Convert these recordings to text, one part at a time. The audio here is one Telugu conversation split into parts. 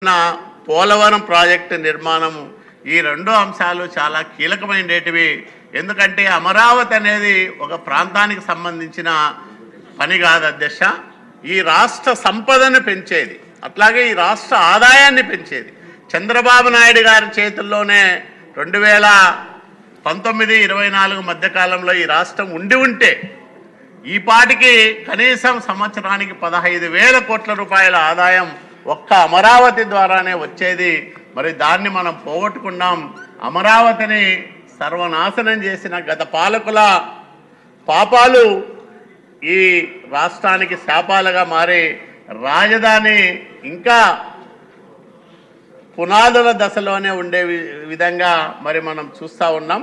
పోలవరం ప్రాజెక్టు నిర్మాణం ఈ రెండు అంశాలు చాలా కీలకమైనటివి. ఎందుకంటే అమరావతి అనేది ఒక ప్రాంతానికి సంబంధించిన పని కాదు అధ్యక్ష. ఈ రాష్ట్ర సంపదను పెంచేది, అట్లాగే ఈ రాష్ట్ర ఆదాయాన్ని పెంచేది. చంద్రబాబు నాయుడు గారి చేతుల్లోనే 2019-24 మధ్యకాలంలో ఈ రాష్ట్రం ఉంటే ఈ పాటికి కనీసం సంవత్సరానికి 15,000 కోట్ల రూపాయల ఆదాయం ఒక్క అమరావతి ద్వారానే వచ్చేది. మరి దాన్ని మనం పోగొట్టుకున్నాం. అమరావతిని సర్వనాశనం చేసిన గత పాలకుల పాపాలు ఈ రాష్ట్రానికి శాపాలుగా మారి రాజధాని ఇంకా పునాదుల దశలోనే ఉండే విధంగా మరి మనం చూస్తూ ఉన్నాం.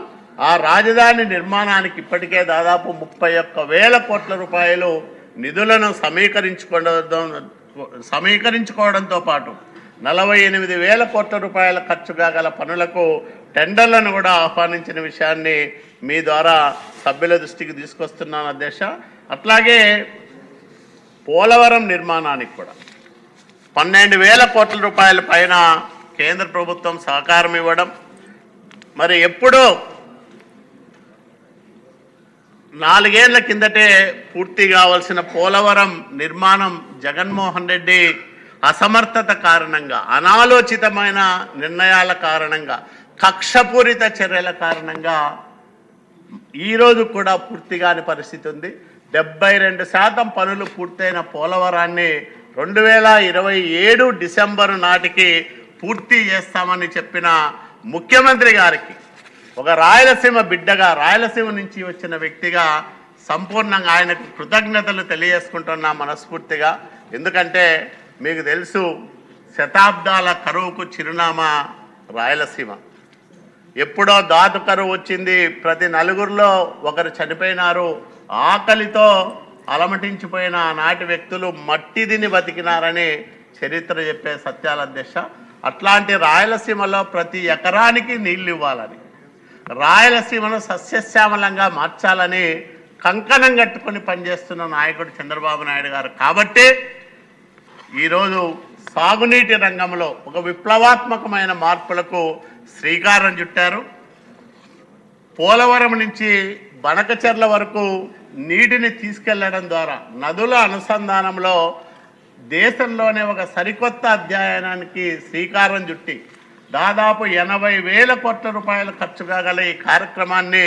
ఆ రాజధాని నిర్మాణానికి ఇప్పటికే దాదాపు 31,000 కోట్ల రూపాయలు నిధులను సమీకరించుకోవడంతో పాటు 48,000 కోట్ల రూపాయల ఖర్చు కాగల పనులకు టెండర్లను కూడా ఆహ్వానించిన విషయాన్ని మీ ద్వారా సభ్యుల దృష్టికి తీసుకొస్తున్నాను అధ్యక్ష. అట్లాగే పోలవరం నిర్మాణానికి కూడా 12,000 కోట్ల రూపాయల పైన కేంద్ర ప్రభుత్వం సహకారం ఇవ్వడం, మరి ఎప్పుడో 4 ఏళ్ల కిందటే పూర్తి కావాల్సిన పోలవరం నిర్మాణం జగన్మోహన్ రెడ్డి అసమర్థత కారణంగా, అనాలోచితమైన నిర్ణయాల కారణంగా, కక్షపూరిత చర్యల కారణంగా ఈరోజు కూడా పూర్తి కాని పరిస్థితి ఉంది. 72% పనులు పూర్తయిన పోలవరాన్ని 2027 డిసెంబరు నాటికి పూర్తి చేస్తామని చెప్పిన ముఖ్యమంత్రి గారికి ఒక రాయలసీమ బిడ్డగా, రాయలసీమ నుంచి వచ్చిన వ్యక్తిగా సంపూర్ణంగా ఆయనకు కృతజ్ఞతలు తెలియజేసుకుంటున్నా మనస్ఫూర్తిగా. ఎందుకంటే మీకు తెలుసు, శతాబ్దాల కరువుకు చిరునామా రాయలసీమ. ఎప్పుడో దాటు కరువు వచ్చింది, ప్రతి నలుగురిలో ఒకరు చనిపోయినారు, ఆకలితో అలమటించిపోయిన ఆనాటి వ్యక్తులు మట్టి తిని బతికినారని చరిత్ర చెప్పే సత్యాల అధ్యక్ష. అట్లాంటి రాయలసీమలో ప్రతి ఎకరానికి నీళ్ళు ఇవ్వాలని, రాయలసీమను సస్యశ్యామలంగా మార్చాలని కంకణం కట్టుకొని పనిచేస్తున్న నాయకుడు చంద్రబాబు నాయుడు గారు. కాబట్టి ఈరోజు సాగునీటి రంగంలో ఒక విప్లవాత్మకమైన మార్పులకు శ్రీకారం చుట్టారు. పోలవరం నుంచి బనకచెర్ల వరకు నీటిని తీసుకెళ్లడం ద్వారా నదుల అనుసంధానంలో దేశంలోనే ఒక సరికొత్త అధ్యయనానికి శ్రీకారం చుట్టి దాదాపు 80,000 కోట్ల రూపాయలు ఖర్చు కాగల ఈ కార్యక్రమాన్ని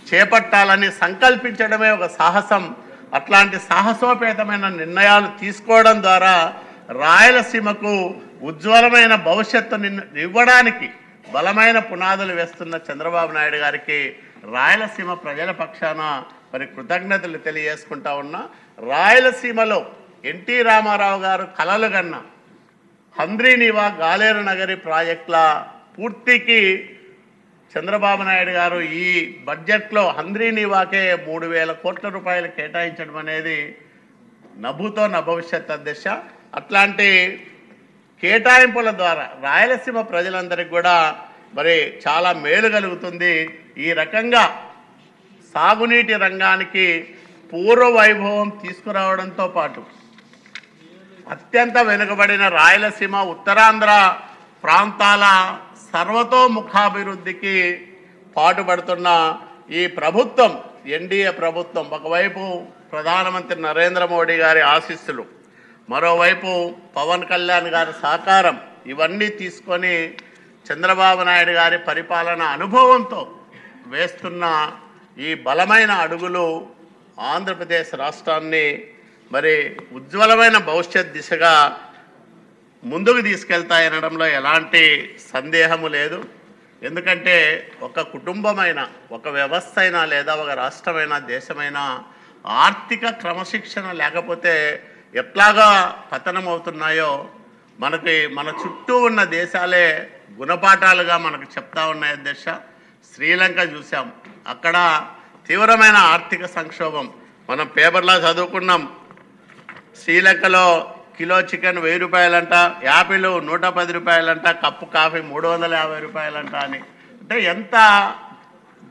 చేపట్టాలని సంకల్పించడమే ఒక సాహసం. అట్లాంటి సాహసోపేతమైన నిర్ణయాలు తీసుకోవడం ద్వారా రాయలసీమకు ఉజ్వలమైన భవిష్యత్తుని ఇవ్వడానికి బలమైన పునాదులు వేస్తున్న చంద్రబాబు నాయుడు గారికి రాయలసీమ ప్రజల పక్షాన మరి కృతజ్ఞతలు తెలియజేసుకుంటా ఉన్నా. రాయలసీమలో ఎన్టీ రామారావు గారు కలలు కన్న హంద్రీనీవా, గాలేరు నగరి ప్రాజెక్టుల పూర్తికి చంద్రబాబు నాయుడు గారు ఈ బడ్జెట్లో హంద్రీనీవాకే 3,000 కోట్ల రూపాయలు కేటాయించడం అనేది నభూతో నభవిష్యత్ అధ్యక్ష. అట్లాంటి కేటాయింపుల ద్వారా రాయలసీమ ప్రజలందరికీ కూడా మరి చాలా మేలు కలుగుతుంది. ఈ రకంగా సాగునీటి రంగానికి పూర్వ వైభవం తీసుకురావడంతో పాటు అత్యంత వెనుకబడిన రాయలసీమ, ఉత్తరాంధ్ర ప్రాంతాల సర్వతోముఖాభివృద్ధికి పాటుపడుతున్న ఈ ప్రభుత్వం, ఎన్డీఏ ప్రభుత్వం, ఒకవైపు ప్రధానమంత్రి నరేంద్ర మోడీ గారి ఆశీస్సులు, మరోవైపు పవన్ కళ్యాణ్ గారి సహకారం, ఇవన్నీ తీసుకొని చంద్రబాబు నాయుడు గారి పరిపాలన అనుభవంతో వేస్తున్న ఈ బలమైన అడుగులు ఆంధ్రప్రదేశ్ రాష్ట్రాన్ని మరి ఉజ్వలమైన భవిష్యత్ దిశగా ముందుకు తీసుకెళ్తాయనడంలో ఎలాంటి సందేహము లేదు. ఎందుకంటే ఒక కుటుంబమైన, ఒక వ్యవస్థ అయినా లేదా ఒక రాష్ట్రమైనా దేశమైనా ఆర్థిక క్రమశిక్షణ లేకపోతే ఎట్లాగా పతనం అవుతున్నాయో మన చుట్టూ ఉన్న దేశాలే గుణపాఠాలుగా మనకు చెప్తా ఉన్నాయి అధ్యక్ష. శ్రీలంక చూసాం, అక్కడ తీవ్రమైన ఆర్థిక సంక్షోభం. మనం పేపర్లో చదువుకున్నాం, శ్రీలంకలో కిలో చికెన్ 1,000 రూపాయలంట, యాపిల్ 110 రూపాయలంట, కప్పు కాఫీ 350 రూపాయలంట అని. అంటే ఎంత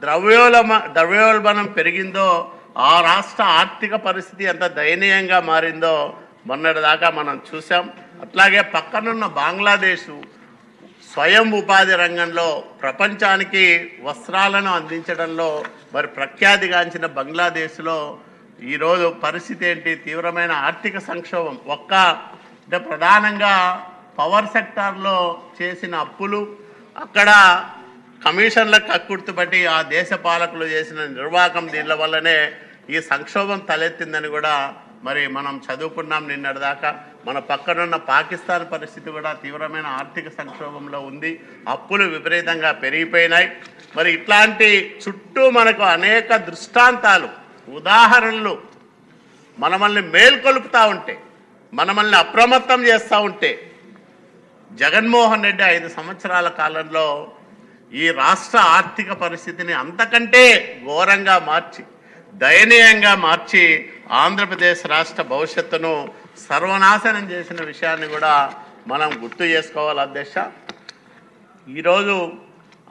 ద్రవ్యోల్బణం పెరిగిందో, ఆ రాష్ట్ర ఆర్థిక పరిస్థితి ఎంత దయనీయంగా మారిందో మొన్నటిదాకా మనం చూసాం. అట్లాగే పక్కనున్న బంగ్లాదేశ్ స్వయం ఉపాధి రంగంలో ప్రపంచానికి వస్త్రాలను అందించడంలో మరి ప్రఖ్యాతిగాంచిన బంగ్లాదేశ్లో ఈరోజు పరిస్థితి ఏంటి? తీవ్రమైన ఆర్థిక సంక్షోభం. అంటే ప్రధానంగా పవర్ సెక్టార్లో చేసిన అప్పులు, అక్కడ కమిషన్లకు కక్కుర్తుపట్టి ఆ దేశ పాలకులు చేసిన నిర్వాహకం, దీనిల వల్లనే ఈ సంక్షోభం తలెత్తిందని కూడా మరి మనం చదువుకున్నాం నిన్నటిదాకా. మన పక్కనున్న పాకిస్తాన్ పరిస్థితి కూడా తీవ్రమైన ఆర్థిక సంక్షోభంలో ఉంది. అప్పులు విపరీతంగా పెరిగిపోయినాయి. మరి ఇట్లాంటి చుట్టూ మనకు అనేక దృష్టాంతాలు, ఉదాహరణలు మనల్ని మేల్కొలుపుతూ ఉంటే, మనల్ని అప్రమత్తం చేస్తూ ఉంటే, జగన్మోహన్ రెడ్డి 5 సంవత్సరాల కాలంలో ఈ రాష్ట్ర ఆర్థిక పరిస్థితిని అంతకంటే ఘోరంగా మార్చి, దయనీయంగా మార్చి ఆంధ్రప్రదేశ్ రాష్ట్ర భవిష్యత్తును సర్వనాశనం చేసిన విషయాన్ని కూడా మనం గుర్తు చేసుకోవాలి అధ్యక్ష. ఈరోజు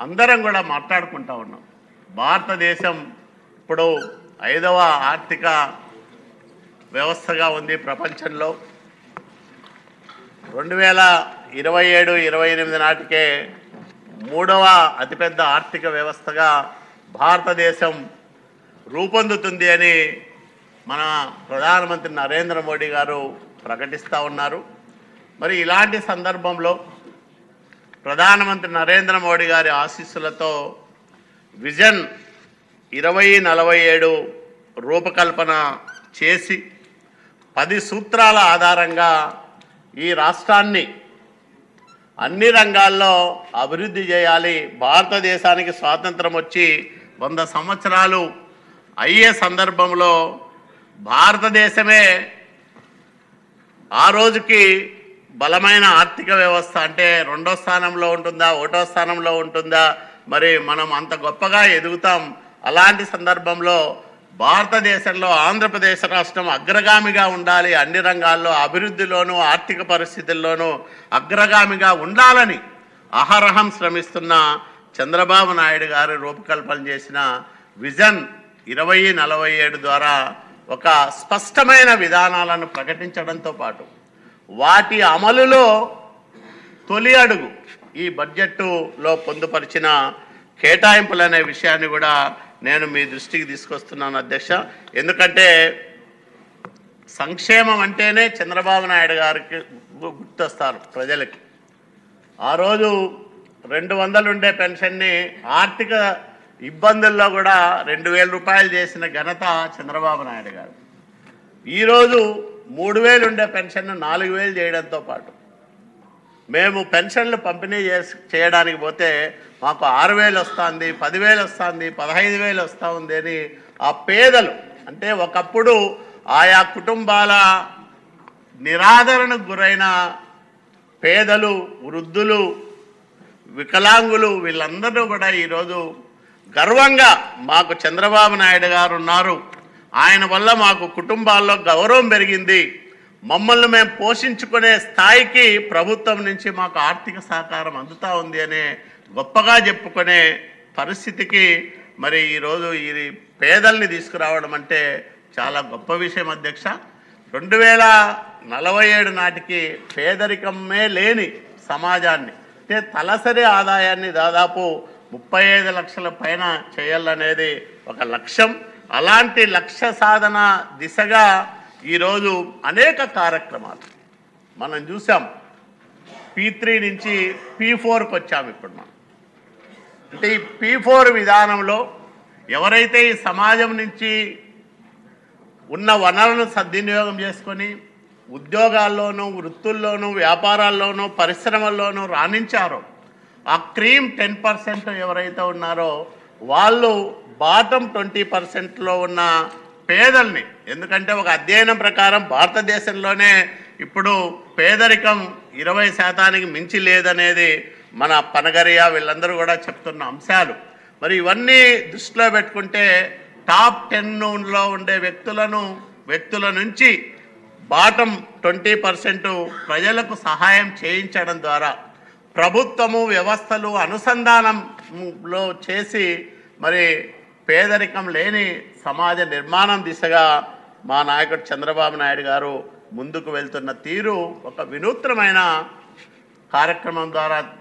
అందరం కూడా మాట్లాడుకుంటా ఉన్నాం. భారతదేశం ఇప్పుడు 5వ ఆర్థిక వ్యవస్థగా ఉంది ప్రపంచంలో. 2027-28 నాటికే 3వ అతిపెద్ద ఆర్థిక వ్యవస్థగా భారతదేశం రూపొందుతుంది అని మన ప్రధానమంత్రి నరేంద్ర మోడీ గారు ప్రకటిస్తూ ఉన్నారు. మరి ఇలాంటి సందర్భంలో ప్రధానమంత్రి నరేంద్ర మోడీ గారి ఆశీస్సులతో విజన్ 2047 రూపకల్పన చేసి 10 సూత్రాల ఆధారంగా ఈ రాష్ట్రాన్ని అన్ని రంగాల్లో అభివృద్ధి చేయాలి. భారతదేశానికి స్వాతంత్రం వచ్చి 100 సంవత్సరాలు అయ్యే సందర్భంలో భారతదేశమే ఆ రోజుకి బలమైన ఆర్థిక వ్యవస్థ, అంటే 2వ స్థానంలో ఉంటుందా, 1వ స్థానంలో ఉంటుందా, మరి మనం అంత గొప్పగా ఎదుగుతాం. అలాంటి సందర్భంలో భారతదేశంలో ఆంధ్రప్రదేశ్ రాష్ట్రం అగ్రగామిగా ఉండాలి, అన్ని రంగాల్లో అభివృద్ధిలోనూ ఆర్థిక పరిస్థితుల్లోనూ అగ్రగామిగా ఉండాలని అహరహం శ్రమిస్తున్న చంద్రబాబు నాయుడు గారు రూపకల్పన చేసిన విజన్ 2047 ద్వారా ఒక స్పష్టమైన విధానాలను ప్రకటించడంతో పాటు వాటి అమలులో తొలి అడుగు ఈ బడ్జెట్లో పొందుపరిచిన కేటాయింపులనే విషయాన్ని కూడా నేను మీ దృష్టికి తీసుకొస్తున్నాను అధ్యక్ష. ఎందుకంటే సంక్షేమం అంటేనే చంద్రబాబు నాయుడు గారికి గుర్తొస్తారు ప్రజలకి. ఆ రోజు 200 ఉండే పెన్షన్ని ఆర్థిక ఇబ్బందుల్లో కూడా 2000 రూపాయలు చేసిన ఘనత చంద్రబాబు నాయుడు గారు. ఈరోజు 3000 ఉండే పెన్షన్ 4000 చేయడంతో పాటు మేము పెన్షన్లు పంపిణీ చేయడానికి పోతే మాకు 6000 వస్తుంది, 10,000 వస్తుంది, 15,000 వస్తూ ఉంది అని ఆ పేదలు, అంటే ఒకప్పుడు ఆయా కుటుంబాల నిరాదరణకు గురైన పేదలు, వృద్ధులు, వికలాంగులు, వీళ్ళందరూ కూడా ఈరోజు గర్వంగా మాకు చంద్రబాబు నాయుడు గారు ఉన్నారు, ఆయన వల్ల మాకు కుటుంబాల్లో గౌరవం పెరిగింది, మమ్మల్ని మేము పోషించుకునే స్థాయికి ప్రభుత్వం నుంచి మాకు ఆర్థిక సహకారం అందుతూ ఉంది అనే గొప్పగా చెప్పుకునే పరిస్థితికి మరి ఈరోజు ఈ పేదల్ని తీసుకురావడం అంటే చాలా గొప్ప విషయం అధ్యక్ష. 2047 నాటికి పేదరికమే లేని సమాజాన్ని, అంటే తలసరి ఆదాయాన్ని దాదాపు 35 లక్షల పైన చేయాలనేది ఒక లక్ష్యం. అలాంటి లక్ష్య సాధన దిశగా ఈరోజు అనేక కార్యక్రమాలు మనం చూసాం. P3 నుంచి P4కి వచ్చాము ఇప్పుడు మనం. అంటే ఈ P4 విధానంలో ఎవరైతే ఈ సమాజం నుంచి ఉన్న వనరులను సద్వినియోగం చేసుకొని ఉద్యోగాల్లోనూ, వృత్తుల్లోనూ, వ్యాపారాల్లోనూ, పరిశ్రమల్లోనూ రాణించారో ఆ క్రీమ్ 10% ఎవరైతే ఉన్నారో వాళ్ళు బాటమ్ 20%లో ఉన్న పేదల్ని, ఎందుకంటే ఒక అధ్యయనం ప్రకారం భారతదేశంలోనే ఇప్పుడు పేదరికం 20% మించి లేదనేది మన పనగరియా వీళ్ళందరూ కూడా చెప్తున్న అంశాలు. మరి ఇవన్నీ దృష్టిలో పెట్టుకుంటే టాప్ 10లో ఉండే వ్యక్తుల నుంచి బాటమ్ 20% ప్రజలకు సహాయం చేయించడం ద్వారా ప్రభుత్వము, వ్యవస్థలు అనుసంధానంలో చేసి మరి పేదరికం లేని సమాజ నిర్మాణం దిశగా మా నాయకుడు చంద్రబాబు నాయుడు గారు ముందుకు వెళ్తున్న తీరు ఒక వినూత్నమైన కార్యక్రమం ద్వారా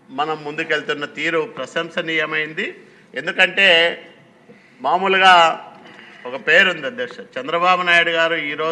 మనం ముందుకెళ్తున్న తీరు ప్రశంసనీయమైంది. ఎందుకంటే మామూలుగా ఒక పేరుంది అధ్యక్ష, చంద్రబాబు నాయుడు గారు ఈరోజు